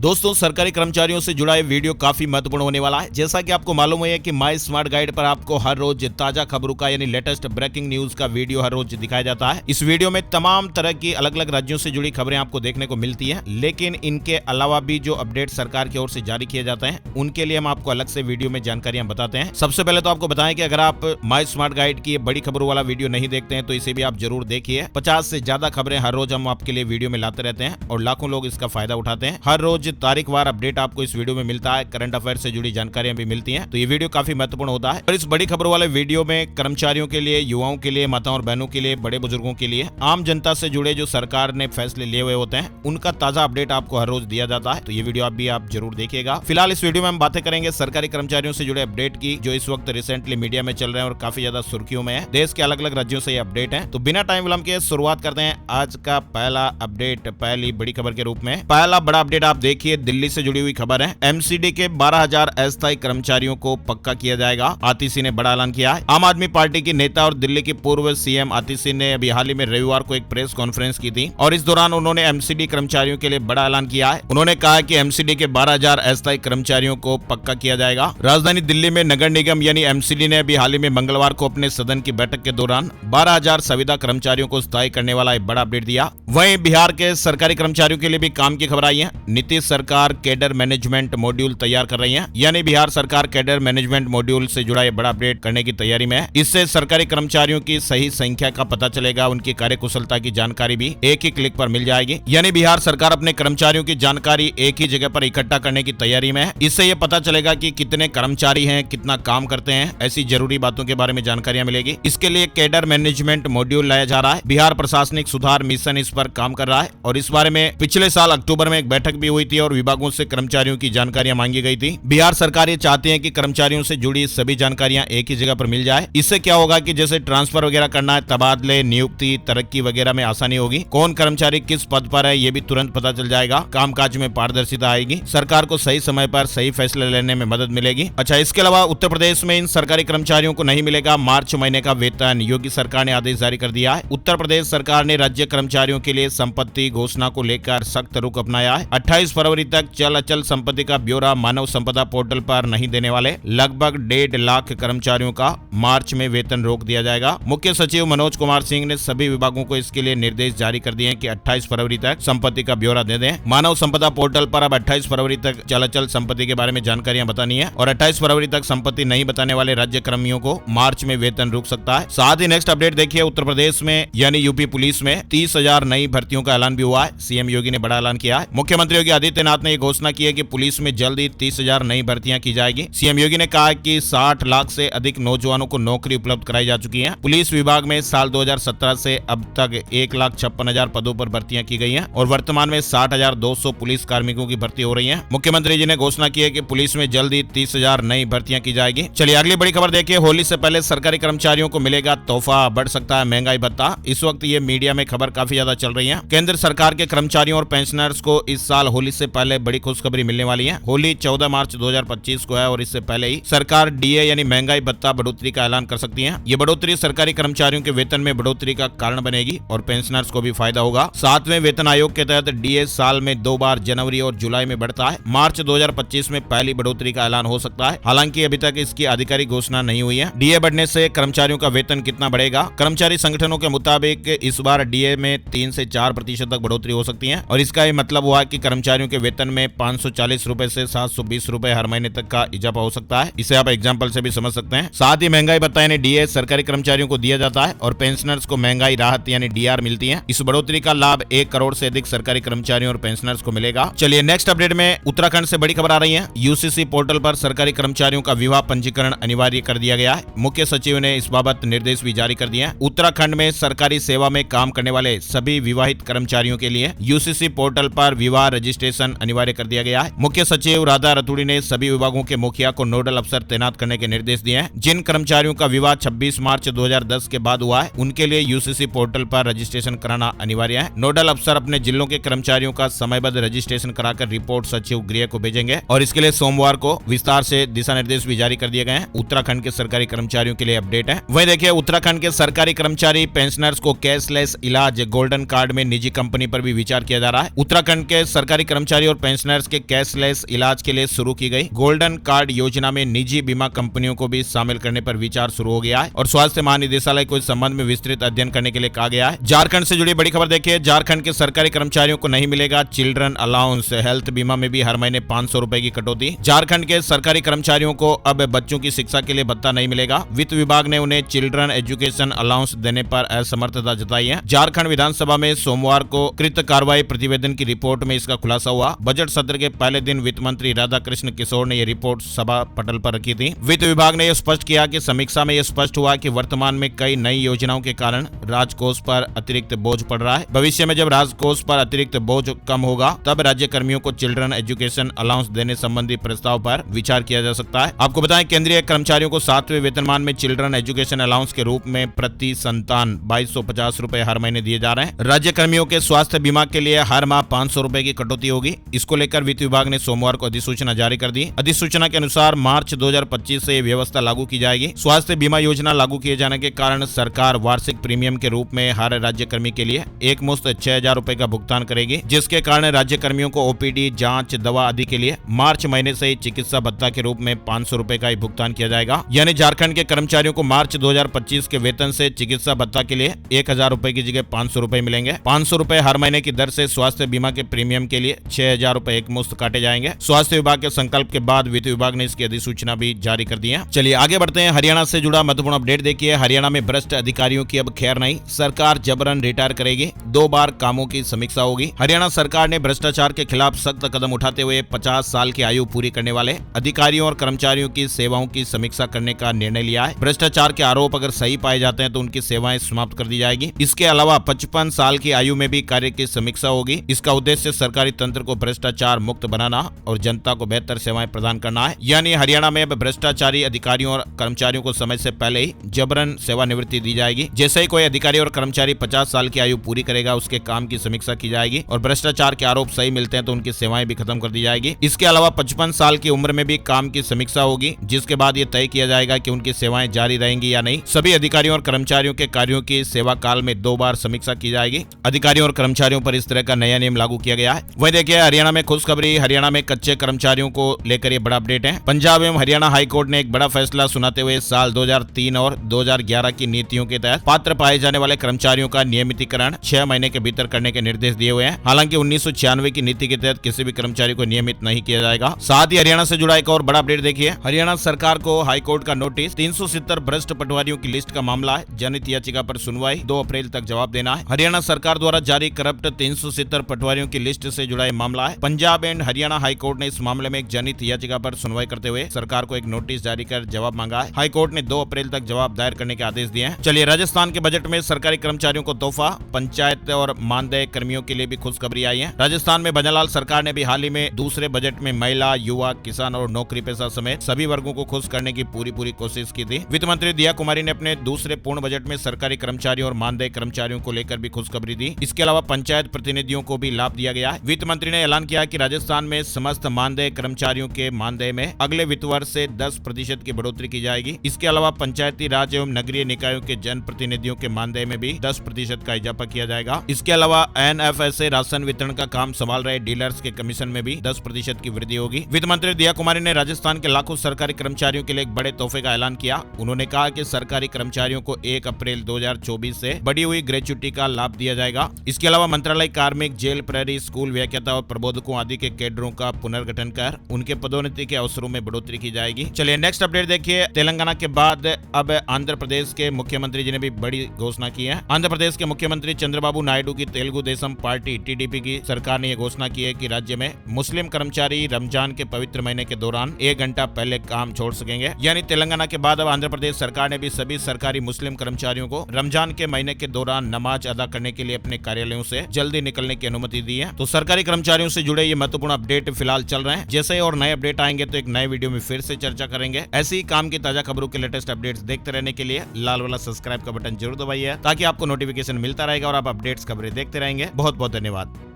दोस्तों, सरकारी कर्मचारियों से जुड़ा ये वीडियो काफी महत्वपूर्ण होने वाला है। जैसा कि आपको मालूम है कि माई स्मार्ट गाइड पर आपको हर रोज ताजा खबरों का यानी लेटेस्ट ब्रेकिंग न्यूज का वीडियो हर रोज दिखाया जाता है। इस वीडियो में तमाम तरह की अलग अलग राज्यों से जुड़ी खबरें आपको देखने को मिलती हैं, लेकिन इनके अलावा भी जो अपडेट सरकार की ओर से जारी किए जाते हैं उनके लिए हम आपको अलग से वीडियो में जानकारियां बताते हैं। सबसे पहले तो आपको बताएं कि अगर आप माई स्मार्ट गाइड की बड़ी खबरों वाला वीडियो नहीं देखते हैं तो इसे भी आप जरूर देखिए। 50 से ज्यादा खबरें हर रोज हम आपके लिए वीडियो में लाते रहते हैं और लाखों लोग इसका फायदा उठाते हैं। हर रोज तारीखवार अपडेट आपको इस वीडियो में मिलता है, करंट अफेयर से जुड़ी जानकारियां भी मिलती हैं, तो ये वीडियो काफी महत्वपूर्ण होता है। और इस बड़ी खबरों वाले वीडियो में कर्मचारियों के लिए, युवाओं के लिए, माताओं और बहनों के लिए, बड़े बुजुर्गों के लिए, आम जनता से जुड़े जो सरकार ने फैसले लिए हुए होते हैं उनका ताजा अपडेट आपको हर रोज दिया जाता है, तो ये वीडियो आप जरूर देखिएगा। फिलहाल इस वीडियो में हम बातें करेंगे सरकारी कर्मचारियों से जुड़े अपडेट की, जो इस वक्त रिसेंटली मीडिया में चल रहे हैं और काफी ज्यादा सुर्खियों में है। देश के अलग अलग राज्यों से ये अपडेट है, तो बिना टाइम विलंब के शुरुआत करते हैं आज का पहला अपडेट, पहली बड़ी खबर के रूप में। पहला बड़ा अपडेट आप देखिए, दिल्ली से जुड़ी हुई खबर है। एमसीडी के 12,000 अस्थायी कर्मचारियों को पक्का किया जाएगा, आतिशी ने बड़ा ऐलान किया है। आम आदमी पार्टी की नेता और दिल्ली की पूर्व सीएम आतिशी ने अभी हाल ही में रविवार को एक प्रेस कॉन्फ्रेंस की थी और इस दौरान उन्होंने एमसीडी कर्मचारियों के लिए बड़ा ऐलान किया है। उन्होंने कहा कि एमसीडी के 12,000 अस्थायी कर्मचारियों को पक्का किया जाएगा। राजधानी दिल्ली में नगर निगम यानी एमसीडी ने अभी हाल ही में मंगलवार को अपने सदन की बैठक के दौरान 12,000 संविदा कर्मचारियों को स्थायी करने वाला एक बड़ा अपडेट दिया। वहीं बिहार के सरकारी कर्मचारियों के लिए भी काम की खबर आई है। नीतीश सरकार कैडर मैनेजमेंट मॉड्यूल तैयार कर रही है, यानी बिहार सरकार कैडर मैनेजमेंट मॉड्यूल से जुड़ा ये बड़ा अपडेट करने की तैयारी में है। इससे सरकारी कर्मचारियों की सही संख्या का पता चलेगा, उनकी कार्यकुशलता की जानकारी भी एक ही क्लिक पर मिल जाएगी। यानी बिहार सरकार अपने कर्मचारियों की जानकारी एक ही जगह पर इकट्ठा करने की तैयारी में है। इससे ये पता चलेगा कि कितने कर्मचारी हैं, कितना काम करते हैं, ऐसी जरूरी बातों के बारे में जानकारियां मिलेगी। इसके लिए कैडर मैनेजमेंट मॉड्यूल लाया जा रहा है। बिहार प्रशासनिक सुधार मिशन इस पर काम कर रहा है और इस बारे में पिछले साल अक्टूबर में एक बैठक भी हुई थी और विभागों से कर्मचारियों की जानकारियां मांगी गई थी। बिहार सरकार ये चाहती है कि कर्मचारियों से जुड़ी सभी जानकारियां एक ही जगह पर मिल जाए। इससे क्या होगा कि जैसे ट्रांसफर वगैरह करना है, तबादले, नियुक्ति, तरक्की वगैरह में आसानी होगी। कौन कर्मचारी किस पद पर है ये भी तुरंत पता चल जाएगा। कामकाज में पारदर्शिता आएगी, सरकार को सही समय पर सही फैसले लेने में मदद मिलेगी। अच्छा, इसके अलावा उत्तर प्रदेश में इन सरकारी कर्मचारियों को नहीं मिलेगा मार्च महीने का वेतन। योगी सरकार ने आदेश जारी कर दिया है। उत्तर प्रदेश सरकार ने राज्य कर्मचारियों के लिए संपत्ति घोषणा को लेकर सख्त रुख अपनाया है। 28 फरवरी तक चल अचल संपत्ति का ब्यौरा मानव संपदा पोर्टल पर नहीं देने वाले लगभग 1.5 लाख कर्मचारियों का मार्च में वेतन रोक दिया जाएगा। मुख्य सचिव मनोज कुमार सिंह ने सभी विभागों को इसके लिए निर्देश जारी कर दिए हैं कि 28 फरवरी तक संपत्ति का ब्यौरा दे दें। मानव संपदा पोर्टल पर अब 28 फरवरी तक चल अचल संपत्ति के बारे में जानकारियां बतानी है और 28 फरवरी तक संपत्ति नहीं बताने वाले राज्य कर्मियों को मार्च में वेतन रुक सकता है। साथ ही नेक्स्ट अपडेट देखिए, उत्तर प्रदेश में यानी यूपी पुलिस में 30,000 नई भर्तियों का ऐलान भी हुआ है। सीएम योगी ने बड़ा ऐलान किया है। मुख्यमंत्री योगी आदित्यनाथ ने घोषणा की है कि पुलिस में जल्द ही 30,000 नई भर्तियां की जाएगी। सीएम योगी ने कहा कि 60 लाख से अधिक नौजवानों को नौकरी उपलब्ध कराई जा चुकी है। पुलिस विभाग में साल 2017 से अब तक 1,56,000 पदों पर भर्तियां की गई हैं और वर्तमान में 60,200 पुलिस कार्मिकों की भर्ती हो रही है। मुख्यमंत्री जी ने घोषणा की है कि पुलिस में जल्द ही 30,000 नई भर्तियां की जाएगी। चलिए अगली बड़ी खबर देखिए, होली से पहले सरकारी कर्मचारियों को मिलेगा तोहफा, बढ़ सकता है महंगाई भत्ता। इस वक्त ये मीडिया में खबर काफी ज्यादा चल रही है। केंद्र सरकार के कर्मचारियों और पेंशनर्स को इस साल होली से पहले बड़ी खुशखबरी मिलने वाली है। होली 14 मार्च 2025 को है और इससे पहले ही सरकार डीए यानी महंगाई भत्ता बढ़ोतरी का ऐलान कर सकती है। ये बढ़ोतरी सरकारी कर्मचारियों के वेतन में बढ़ोतरी का कारण बनेगी और पेंशनर्स को भी फायदा होगा। 7वें वेतन आयोग के तहत डीए साल में 2 बार जनवरी और जुलाई में बढ़ता है। मार्च 2025 में पहली बढ़ोतरी का ऐलान हो सकता है, हालांकि अभी तक इसकी आधिकारिक घोषणा नहीं हुई है। डीए बढ़ने से कर्मचारियों का वेतन कितना बढ़ेगा? कर्मचारी संगठनों के मुताबिक इस बार डीए में 3 से 4% तक बढ़ोतरी हो सकती है और इसका मतलब हुआ कि कर्मचारियों के वेतन में 540 रुपए से 720 रुपए हर महीने तक का इजाफा हो सकता है। इसे आप एग्जांपल से भी समझ सकते हैं। साथ ही महंगाई भत्ता यानी डीए सरकारी कर्मचारियों को दिया जाता है और पेंशनर्स को महंगाई राहत यानी डीआर मिलती है। इस बढ़ोतरी का लाभ 1 करोड़ से अधिक सरकारी कर्मचारियों और पेंशनर्स को मिलेगा। चलिए नेक्स्ट अपडेट में उत्तराखंड से बड़ी खबर आ रही है। यूसीसी पोर्टल पर सरकारी कर्मचारियों का विवाह पंजीकरण अनिवार्य कर दिया गया है। मुख्य सचिव ने इस बाबत निर्देश भी जारी कर दिए हैं। उत्तराखंड में सरकारी सेवा में काम करने वाले सभी विवाहित कर्मचारियों के लिए यूसीसी पोर्टल पर विवाह रजिस्ट्रेशन अनिवार्य कर दिया गया है। मुख्य सचिव राधा रतूड़ी ने सभी विभागों के मुखिया को नोडल अफसर तैनात करने के निर्देश दिए हैं। जिन कर्मचारियों का विवाह 26 मार्च 2010 के बाद हुआ है उनके लिए यूसीसी पोर्टल पर रजिस्ट्रेशन कराना अनिवार्य है। नोडल अफसर अपने जिलों के कर्मचारियों का समयबद्ध रजिस्ट्रेशन कराकर रिपोर्ट सचिव गृह को भेजेंगे और इसके लिए सोमवार को विस्तार से दिशा निर्देश भी जारी कर दिए गए हैं। उत्तराखंड के सरकारी कर्मचारियों के लिए अपडेट है। वही देखिए, उत्तराखंड के सरकारी कर्मचारी पेंशनर्स को कैशलेस इलाज गोल्डन कार्ड में निजी कंपनी पर भी विचार किया जा रहा है। उत्तराखंड के सरकारी कर्मचारी और पेंशनर्स के कैशलेस इलाज के लिए शुरू की गई गोल्डन कार्ड योजना में निजी बीमा कंपनियों को भी शामिल करने पर विचार शुरू हो गया है और स्वास्थ्य महानिदेशालय को इस संबंध में विस्तृत अध्ययन करने के लिए कहा गया है। झारखंड से जुड़ी बड़ी खबर देखिए, झारखंड के सरकारी कर्मचारियों को नहीं मिलेगा चिल्ड्रन अलाउंस, हेल्थ बीमा में भी हर महीने 500 रुपए की कटौती। झारखंड के सरकारी कर्मचारियों को अब बच्चों की शिक्षा के लिए भत्ता नहीं मिलेगा। वित्त विभाग ने उन्हें चिल्ड्रन एजुकेशन अलाउंस देने पर असमर्थता जताई है। झारखंड विधानसभा में सोमवार को कृत कार्रवाई प्रतिवेदन की रिपोर्ट में इसका खुलासा हुआ। बजट सत्र के पहले दिन वित्त मंत्री राधाकृष्ण किशोर ने यह रिपोर्ट सभा पटल पर रखी थी। वित्त विभाग ने यह स्पष्ट किया कि समीक्षा में यह स्पष्ट हुआ कि वर्तमान में कई नई योजनाओं के कारण राजकोष पर अतिरिक्त बोझ पड़ रहा है। भविष्य में जब राजकोष पर अतिरिक्त बोझ कम होगा तब राज्य कर्मियों को चिल्ड्रन एजुकेशन अलाउंस देने संबंधी प्रस्ताव पर विचार किया जा सकता है। आपको बताएं, केंद्रीय कर्मचारियों को 7वें वेतनमान में चिल्ड्रन एजुकेशन अलाउंस के रूप में प्रति संतान 2250 रुपए हर महीने दिए जा रहे हैं। राज्य कर्मियों के स्वास्थ्य बीमा के लिए हर माह 500 रुपए की कटौती होगी। इसको लेकर वित्त विभाग ने सोमवार को अधिसूचना जारी कर दी। अधिसूचना के अनुसार मार्च 2025 से यह व्यवस्था लागू की जाएगी। स्वास्थ्य बीमा योजना लागू किए जाने के कारण सरकार वार्षिक प्रीमियम के रूप में हर राज्य कर्मी के लिए एक मुश्त 6000 रुपए का भुगतान करेगी, जिसके कारण राज्य कर्मियों को ओपीडी, जांच, दवा आदि के लिए मार्च महीने से ही चिकित्सा भत्ता के रूप में 500 रुपए का ही भुगतान किया जाएगा। यानी झारखंड के कर्मचारियों को मार्च 2025 के वेतन से चिकित्सा भत्ता के लिए 1000 रुपए की जगह 500 रुपए मिलेंगे। 500 रुपए हर महीने की दर से स्वास्थ्य बीमा के प्रीमियम के लिए 6000 रुपए एक मुश्त काटे जाएंगे। स्वास्थ्य विभाग के संकल्प के बाद वित्त विभाग ने इसकी अधिसूचना भी जारी कर दी है। चलिए आगे बढ़ते हैं। हरियाणा से जुड़ा महत्वपूर्ण अपडेट देखिए। हरियाणा में भ्रष्ट अधिकारियों की अब खैर नहीं, सरकार जबरन रिटायर करेगी। 2 बार कामों की समीक्षा होगी। हरियाणा सरकार ने भ्रष्टाचार के खिलाफ सख्त कदम उठाते हुए 50 साल की आयु पूरी करने वाले अधिकारियों और कर्मचारियों की सेवाओं की समीक्षा करने का निर्णय लिया है। भ्रष्टाचार के आरोप अगर सही पाए जाते हैं तो उनकी सेवाएं समाप्त कर दी जाएगी। इसके अलावा 55 साल की आयु में भी कार्य की समीक्षा होगी। इसका उद्देश्य सरकारी तंत्र को भ्रष्टाचार मुक्त बनाना और जनता को बेहतर सेवाएं प्रदान करना है। यानी हरियाणा में अब भ्रष्टाचारी अधिकारियों और कर्मचारियों को समय से पहले ही जबरन सेवानिवृत्ति दी जाएगी। जैसे ही कोई अधिकारी और कर्मचारी 50 साल की आयु पूरी करेगा उसके काम की समीक्षा की जाएगी और भ्रष्टाचार के आरोप सही मिलते हैं तो उनकी सेवाएं भी खत्म कर दी जाएगी। इसके अलावा 55 साल की उम्र में भी काम की समीक्षा होगी, जिसके बाद ये तय किया जाएगा कि उनकी सेवाएं जारी रहेंगी या नहीं। सभी अधिकारियों और कर्मचारियों के कार्यों की सेवा काल में 2 बार समीक्षा की जाएगी। अधिकारियों और कर्मचारियों पर इस तरह का नया नियम लागू किया गया है। वही देखिए हरियाणा में खुशखबरी, हरियाणा में कच्चे कर्मचारियों को लेकर ये बड़ा अपडेट है। पंजाब एवं हरियाणा हाईकोर्ट ने एक बड़ा फैसला सुनाते हुए साल 2003 और 2011 की नीतियों के तहत पात्र पाए जाने वाले कर्मचारियों का नियमितीकरण 6 महीने के भीतर करने के निर्देश दिए हुए हैं। हालांकि 1996 की नीति के तहत किसी भी कर्मचारी को नियमित नहीं किया जाएगा। साथ ही हरियाणा से जुड़ा एक और बड़ा अपडेट देखिए। हरियाणा सरकार को हाईकोर्ट का नोटिस, 370 भ्रष्ट पटवारियों की लिस्ट का मामला है। जनहित याचिका पर सुनवाई 2 अप्रैल तक जवाब देना है। हरियाणा सरकार द्वारा जारी करप्ट 370 पटवारियों की लिस्ट से जुड़ा मामला है। पंजाब एंड हरियाणा हाईकोर्ट ने इस मामले में एक जनहित याचिका पर सुनवाई करते हुए सरकार को एक नोटिस जारी कर जवाब मांगा है। हाईकोर्ट ने 2 अप्रैल तक जवाब दायर करने के आदेश दिए हैं। चलिए राजस्थान के बजट में सरकारी कर्मचारियों को तोहफा, पंचायत और मानदेय कर्मियों के लिए भी खुशखबरी आई है। राजस्थान में बनवारीलाल सरकार ने भी हाल ही में दूसरे बजट में महिला, युवा, किसान और नौकरी पेशा समेत सभी वर्गों को खुश करने की पूरी कोशिश की थी। वित्त मंत्री दिया कुमारी ने अपने दूसरे पूर्ण बजट में सरकारी कर्मचारियों और मानदेय कर्मचारियों को लेकर भी खुशखबरी दी। इसके अलावा पंचायत प्रतिनिधियों को भी लाभ दिया गया है। वित्त मंत्री ने ऐलान किया कि राजस्थान में समस्त मानदेय कर्मचारियों के मानदेय में अगले वित्त वर्ष से 10% की बढ़ोतरी की जाएगी। इसके अलावा पंचायती राज एवं नगरीय निकायों के जन प्रतिनिधियों के मानदेय में भी 10% का इजाफा किया जाएगा। इसके अलावा एनएफएसए राशन वितरण का काम संभाल रहे डीलर्स के कमीशन में भी 10% की वृद्धि होगी। वित्त मंत्री दिया कुमारी ने राजस्थान के लाखों सरकारी कर्मचारियों के लिए एक बड़े तोहफे का ऐलान किया। उन्होंने कहा कि सरकारी कर्मचारियों को 1 अप्रैल 2024 से बढ़ी हुई ग्रेच्युटी का लाभ दिया जाएगा। इसके अलावा मंत्रालय कार्मिक, जेल प्रहरी, स्कूल व्याख्याता और प्रबोधकों आदि के कैडरों का पुनर्गठन कर उनके पदोन्नति के अवसरों में बढ़ोतरी की जाएगी। चलिए नेक्स्ट अपडेट देखिए। तेलंगाना के बाद अब आंध्र प्रदेश के मुख्यमंत्री जी ने भी बड़ी घोषणा की है। आंध्र प्रदेश के मुख्यमंत्री चंद्रबाबू नायडू की तेलुगु देशम पार्टी टीडीपी की सरकार ने यह घोषणा की है कि राज्य में मुस्लिम कर्मचारी रमजान के पवित्र महीने के दौरान 1 घंटा पहले काम छोड़ सकेंगे। यानी तेलंगाना के बाद अब आंध्र प्रदेश सरकार ने भी सभी सरकारी मुस्लिम कर्मचारियों को रमजान के महीने के दौरान नमाज अदा करने के लिए अपने कार्यालयों से जल्दी निकलने की अनुमति दी है। तो सरकारी कर्मचारियों से जुड़े ये महत्वपूर्ण अपडेट फिलहाल चल रहे हैं। जैसे और नए अपडेट आएंगे तो एक नए वीडियो में फिर से चर्चा करेंगे। ऐसी ही काम की ताजा खबरों के लेटेस्ट अपडेट्स देखते रहने के लिए लाल वाला सब्सक्राइब का बटन जरूर दबाइए ताकि आपको नोटिफिकेशन मिलता रहेगा और आप अपडेट्स खबरें देखते रहेंगे। बहुत बहुत धन्यवाद।